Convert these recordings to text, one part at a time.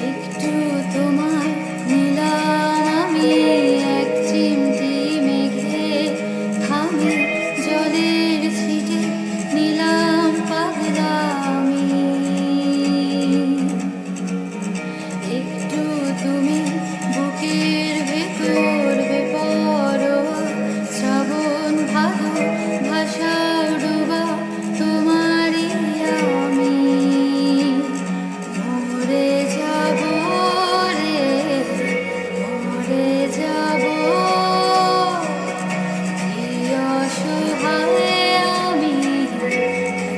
একটু তোমায় নিলাম আমি এক চিমটি মেঘে, থামে জলের ছিটে নিলাম পাগলা আমি। একটু তুমি বুকের ভেতর বেপরোয়া শ্রাবণ ভাদু ভাষায় ডোবা তোমারই আমি। মরে যাব রে, মরে যাব, কি অসহায় আমি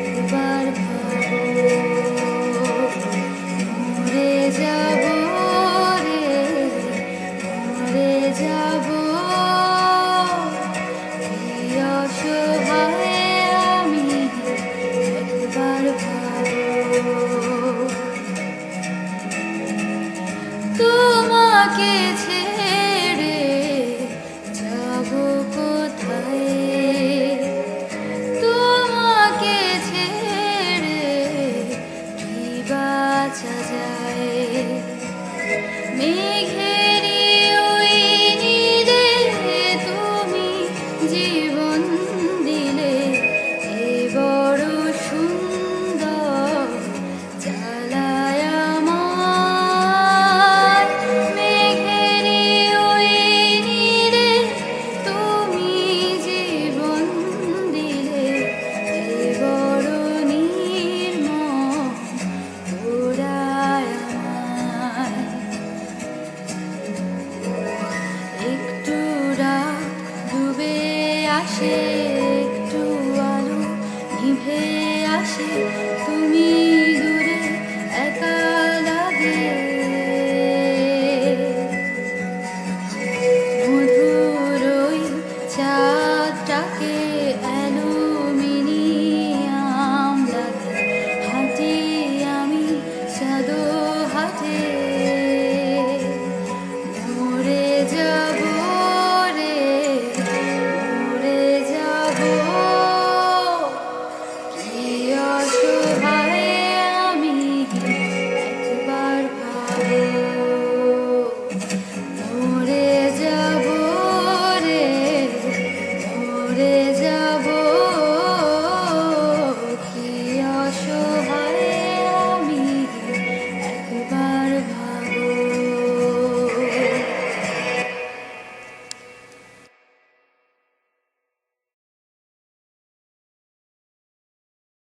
একবার ভাবো। মরে যাব রে, মরে যাব, কি অসহায় আমি একবার ভাবো। তোমাকে ছেড়ে যাব কোথায়, তোমাকে ছেড়ে কি বাঁচা যায়। মেঘেরই ওই নীলে তুমি জীবন দিলে, এ বড় সুন্দর জ্বালায় আমার। মেঘেরই ওই নীলে তুমি জীবন দিলে, এ বড় নির্মম পোড়ায় আমায়। একটু রাত ডুবে আসে, একটু আলো নিভে আসে, তুমি